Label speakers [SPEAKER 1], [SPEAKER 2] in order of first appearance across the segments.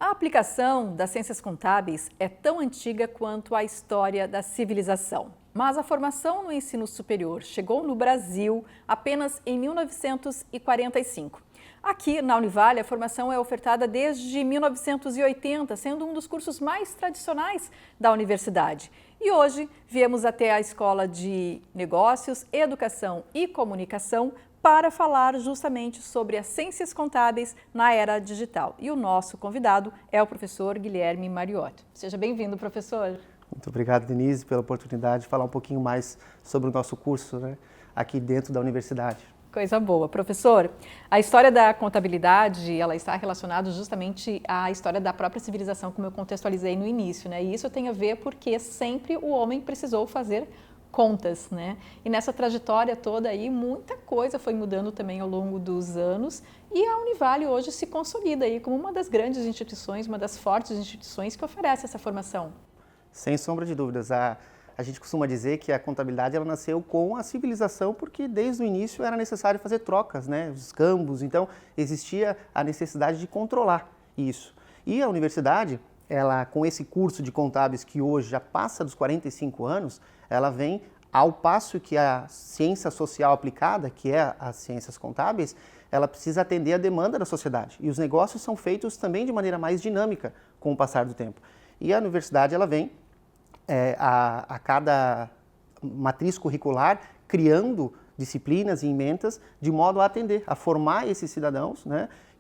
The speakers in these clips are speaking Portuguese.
[SPEAKER 1] A aplicação das ciências contábeis é tão antiga quanto a história da civilização. Mas a formação no ensino superior chegou no Brasil apenas em 1945. Aqui na Univale, a formação é ofertada desde 1980, sendo um dos cursos mais tradicionais da universidade. E hoje viemos até a Escola de Negócios, Educação e Comunicação para falar justamente sobre as ciências contábeis na era digital. E o nosso convidado é o professor Guilherme Mariotti. Seja bem-vindo, professor.
[SPEAKER 2] Muito obrigado, Denise, pela oportunidade de falar um pouquinho mais sobre o nosso curso, aqui dentro da universidade.
[SPEAKER 1] Coisa boa. Professor, a história da contabilidade, ela está relacionada justamente à história da própria civilização, como eu contextualizei no início, E isso tem a ver porque sempre o homem precisou fazer contas, E nessa trajetória toda aí, muita coisa foi mudando também ao longo dos anos e a Univale hoje se consolida aí como uma das grandes instituições, uma das fortes instituições que oferece essa formação.
[SPEAKER 2] Sem sombra de dúvidas. A gente costuma dizer que a contabilidade ela nasceu com a civilização porque desde o início era necessário fazer trocas, os câmbios, então existia a necessidade de controlar isso. E a universidade, ela com esse curso de contábeis que hoje já passa dos 45 anos, ela vem ao passo que a ciência social aplicada, que é as ciências contábeis, ela precisa atender a demanda da sociedade. E os negócios são feitos também de maneira mais dinâmica com o passar do tempo. E a universidade ela vem a cada matriz curricular criando disciplinas e emendas de modo a atender, a formar esses cidadãos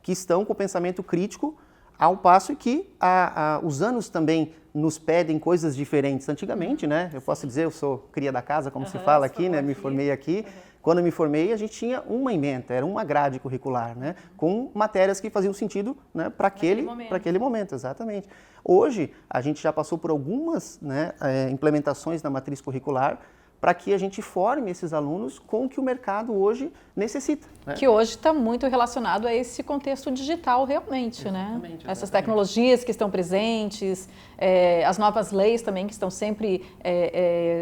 [SPEAKER 2] que estão com o pensamento crítico, ao passo que os anos também nos pedem coisas diferentes. Antigamente, eu posso dizer, eu sou cria da casa, como se fala aqui, me formei aqui. Quando eu me formei, a gente tinha uma ementa, era uma grade curricular, com matérias que faziam sentido para aquele momento, exatamente. Hoje, a gente já passou por algumas implementações na matriz curricular para que a gente forme esses alunos com o que o mercado hoje necessita.
[SPEAKER 1] Que hoje está muito relacionado a esse contexto digital realmente, Essas tecnologias que estão presentes, as novas leis também que estão sempre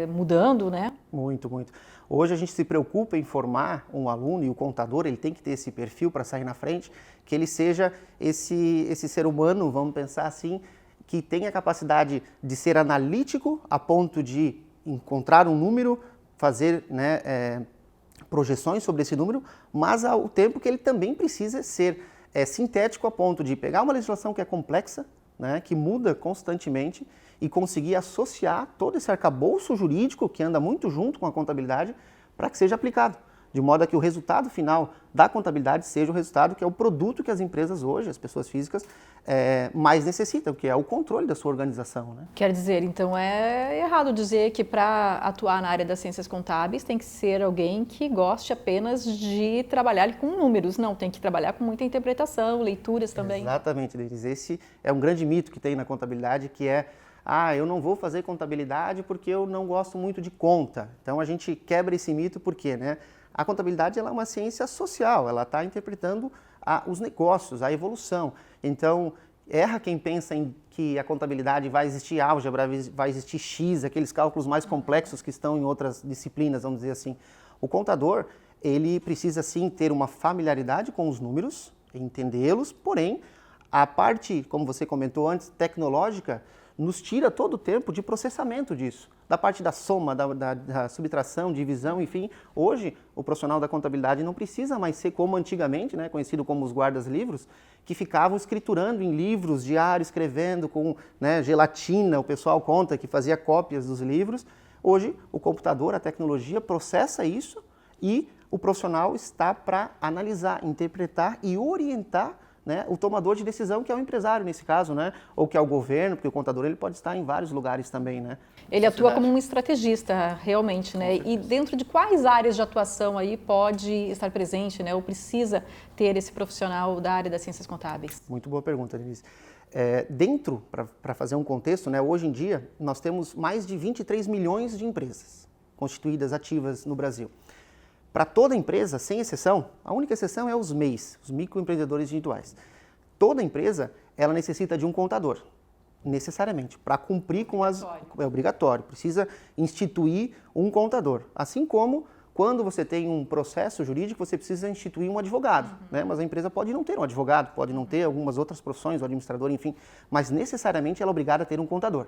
[SPEAKER 1] mudando,
[SPEAKER 2] Muito, muito. Hoje a gente se preocupa em formar um aluno e o contador, ele tem que ter esse perfil para sair na frente, que ele seja esse ser humano, vamos pensar assim, que tenha a capacidade de ser analítico a ponto de encontrar um número, fazer projeções sobre esse número, mas ao tempo que ele também precisa ser sintético a ponto de pegar uma legislação que é complexa, que muda constantemente e conseguir associar todo esse arcabouço jurídico que anda muito junto com a contabilidade para que seja aplicado, de modo a que o resultado final da contabilidade seja o resultado que é o produto que as empresas hoje, as pessoas físicas, mais necessitam, que é o controle da sua organização.
[SPEAKER 1] Quer dizer, então é errado dizer que para atuar na área das ciências contábeis tem que ser alguém que goste apenas de trabalhar com números, não, tem que trabalhar com muita interpretação, leituras também.
[SPEAKER 2] Exatamente, Denise. Esse é um grande mito que tem na contabilidade, que é eu não vou fazer contabilidade porque eu não gosto muito de conta. Então a gente quebra esse mito porque, a contabilidade ela é uma ciência social, ela está interpretando os negócios, a evolução. Então, erra quem pensa em que a contabilidade vai existir álgebra, vai existir X, aqueles cálculos mais complexos que estão em outras disciplinas, vamos dizer assim. O contador, ele precisa sim ter uma familiaridade com os números, entendê-los, porém, a parte, como você comentou antes, tecnológica, nos tira todo o tempo de processamento disso. Da parte da soma, da subtração, divisão, enfim. Hoje, o profissional da contabilidade não precisa mais ser como antigamente, conhecido como os guardas-livros, que ficavam escriturando em livros, diário, escrevendo com gelatina, o pessoal conta que fazia cópias dos livros. Hoje, o computador, a tecnologia processa isso e o profissional está para analisar, interpretar e orientar o tomador de decisão, que é o empresário nesse caso, ou que é o governo, porque o contador ele pode estar em vários lugares também.
[SPEAKER 1] Ele atua como um estrategista, realmente, E dentro de quais áreas de atuação aí pode estar presente, ou precisa ter esse profissional da área das ciências contábeis?
[SPEAKER 2] Muito boa pergunta, Denise. Para fazer um contexto, hoje em dia nós temos mais de 23 milhões de empresas constituídas ativas no Brasil. Para toda empresa, sem exceção, a única exceção é os MEIs, os microempreendedores individuais. Toda empresa, ela necessita de um contador, necessariamente, para cumprir com as... É obrigatório, precisa instituir um contador. Assim como quando você tem um processo jurídico, você precisa instituir um advogado, né? Mas a empresa pode não ter um advogado, pode não ter algumas outras profissões, o administrador, enfim, mas necessariamente ela é obrigada a ter um contador.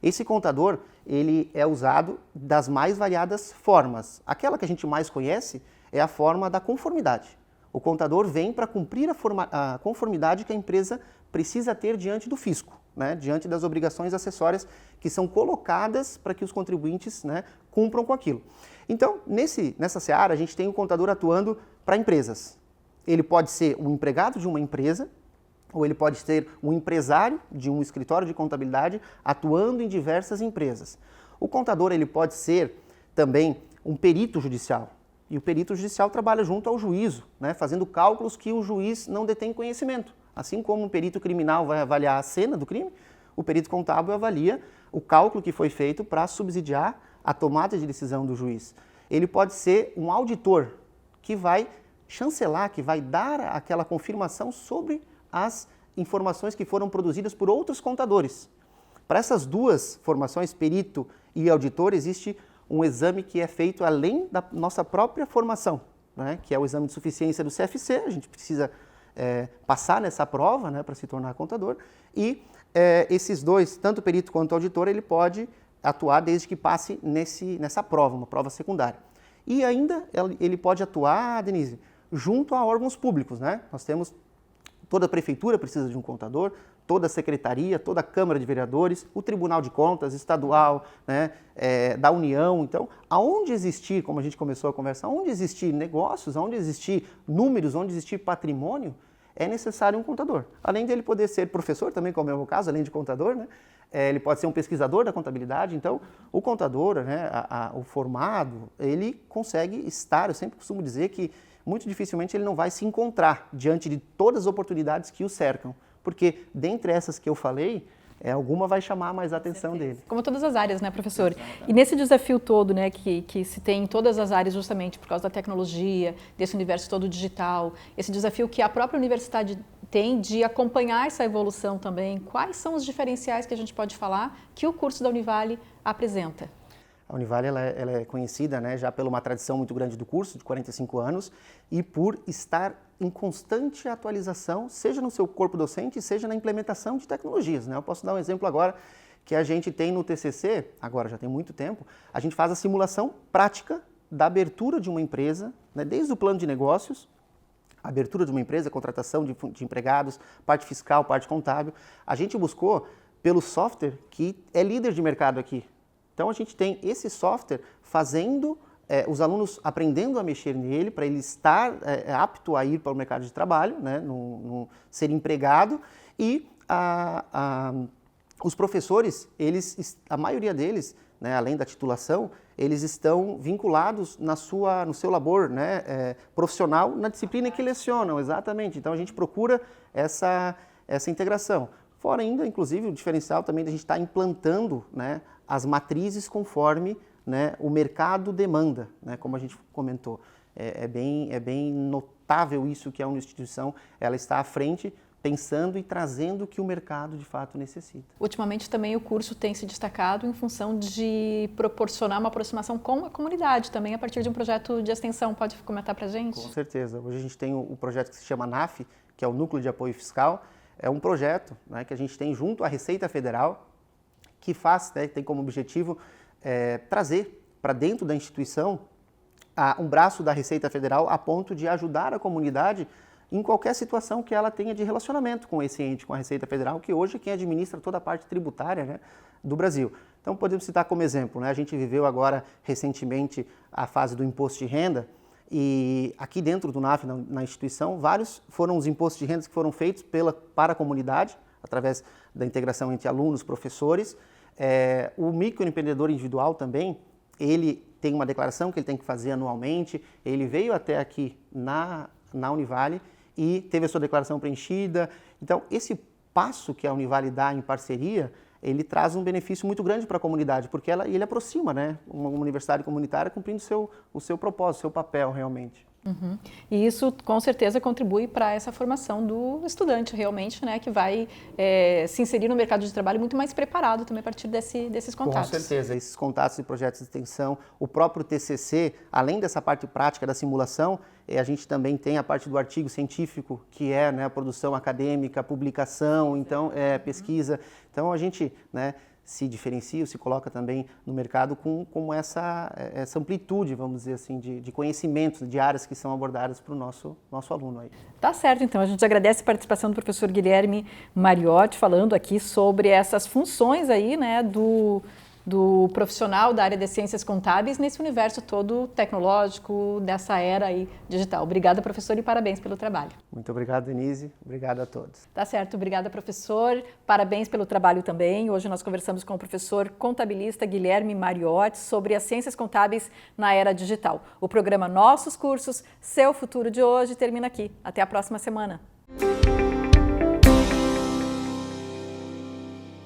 [SPEAKER 2] Esse contador, ele é usado das mais variadas formas. Aquela que a gente mais conhece é a forma da conformidade. O contador vem para cumprir a conformidade que a empresa precisa ter diante do fisco, né? Diante das obrigações acessórias que são colocadas para que os contribuintes, né, cumpram com aquilo. Então, nessa seara, a gente tem o contador atuando para empresas. Ele pode ser um empregado de uma empresa, ou ele pode ser um empresário de um escritório de contabilidade atuando em diversas empresas. O contador ele pode ser também um perito judicial. E o perito judicial trabalha junto ao juízo, né, fazendo cálculos que o juiz não detém conhecimento. Assim como um perito criminal vai avaliar a cena do crime, o perito contábil avalia o cálculo que foi feito para subsidiar a tomada de decisão do juiz. Ele pode ser um auditor que vai chancelar, que vai dar aquela confirmação sobre as informações que foram produzidas por outros contadores. Para essas duas formações, perito e auditor, existe um exame que é feito além da nossa própria formação, né, que é o exame de suficiência do CFC. A gente precisa passar nessa prova, né, para se tornar contador, e esses dois, tanto o perito quanto o auditor, ele pode atuar desde que passe nessa prova, uma prova secundária. E ainda ele pode atuar, Denise, junto a órgãos públicos, né? Nós temos, toda a prefeitura precisa de um contador, toda a secretaria, toda a Câmara de Vereadores, o Tribunal de Contas estadual, né, da União. Então, aonde existir, como a gente começou a conversar, onde existir negócios, onde existir números, onde existir patrimônio, é necessário um contador. Além de ele poder ser professor também, como é o meu caso, além de contador, né, ele pode ser um pesquisador da contabilidade. Então, o contador, né, o formado, ele consegue estar, eu sempre costumo dizer que muito dificilmente ele não vai se encontrar diante de todas as oportunidades que o cercam. Porque, dentre essas que eu falei, alguma vai chamar mais a atenção dele.
[SPEAKER 1] Como todas as áreas, né, professor? E nesse desafio todo, né, que se tem em todas as áreas justamente por causa da tecnologia, desse universo todo digital, esse desafio que a própria universidade tem de acompanhar essa evolução também, quais são os diferenciais que a gente pode falar que o curso da Univale apresenta?
[SPEAKER 2] A Univale ela é conhecida, né, já por uma tradição muito grande do curso, de 45 anos, e por estar em constante atualização, seja no seu corpo docente, seja na implementação de tecnologias, né? Eu posso dar um exemplo agora que a gente tem no TCC, agora já tem muito tempo, a gente faz a simulação prática da abertura de uma empresa, né, desde o plano de negócios, a abertura de uma empresa, contratação de empregados, parte fiscal, parte contábil. A gente buscou pelo software que é líder de mercado aqui. Então, a gente tem esse software fazendo, os alunos aprendendo a mexer nele, para ele estar apto a ir para o mercado de trabalho, né, ser empregado, e os professores, a maioria deles, né, além da titulação, eles estão vinculados no seu labor, né, profissional, na disciplina que lecionam, exatamente. Então, a gente procura essa integração. Fora ainda, inclusive, o diferencial também da gente estar implantando, né, as matrizes conforme, né, o mercado demanda, né, como a gente comentou. É bem notável isso, que a instituição ela está à frente, pensando e trazendo o que o mercado de fato necessita.
[SPEAKER 1] Ultimamente também o curso tem se destacado em função de proporcionar uma aproximação com a comunidade, também a partir de um projeto de extensão. Pode comentar para a gente?
[SPEAKER 2] Com certeza. Hoje a gente tem o projeto que se chama NAF, que é o Núcleo de Apoio Fiscal. É um projeto, né, que a gente tem junto à Receita Federal, que tem como objetivo trazer para dentro da instituição um braço da Receita Federal a ponto de ajudar a comunidade em qualquer situação que ela tenha de relacionamento com esse ente, com a Receita Federal, que hoje é quem administra toda a parte tributária, né, do Brasil. Então, podemos citar como exemplo, né, a gente viveu agora recentemente a fase do imposto de renda, e aqui dentro do NAF, na instituição, vários foram os impostos de renda que foram feitos para a comunidade, através da integração entre alunos, professores. O microempreendedor individual também, ele tem uma declaração que ele tem que fazer anualmente, ele veio até aqui na Univale e teve a sua declaração preenchida. Então, esse passo que a Univale dá em parceria, ele traz um benefício muito grande para a comunidade, porque ele aproxima, né, uma universidade comunitária cumprindo o seu propósito, o seu papel realmente.
[SPEAKER 1] Uhum. E isso, com certeza, contribui para essa formação do estudante, realmente, né, que vai se inserir no mercado de trabalho muito mais preparado também a partir desses contatos.
[SPEAKER 2] Com certeza, esses contatos e projetos de extensão, o próprio TCC, além dessa parte prática da simulação, a gente também tem a parte do artigo científico, que é, né, a produção acadêmica, a publicação, então, pesquisa. Então, a gente, né, se diferencia, se coloca também no mercado com essa amplitude, vamos dizer assim, de conhecimentos, de áreas que são abordadas para o nosso aluno aí.
[SPEAKER 1] Tá certo, então a gente agradece a participação do professor Guilherme Mariotti, falando aqui sobre essas funções aí, né, do profissional da área de ciências contábeis nesse universo todo tecnológico, dessa era aí digital. Obrigada, professor, e parabéns pelo trabalho.
[SPEAKER 2] Muito obrigado, Denise. Obrigado a todos.
[SPEAKER 1] Tá certo, obrigada, professor. Parabéns pelo trabalho também. Hoje nós conversamos com o professor contabilista Guilherme Mariotti sobre as ciências contábeis na era digital. O programa Nossos Cursos, Seu Futuro de hoje termina aqui. Até a próxima semana.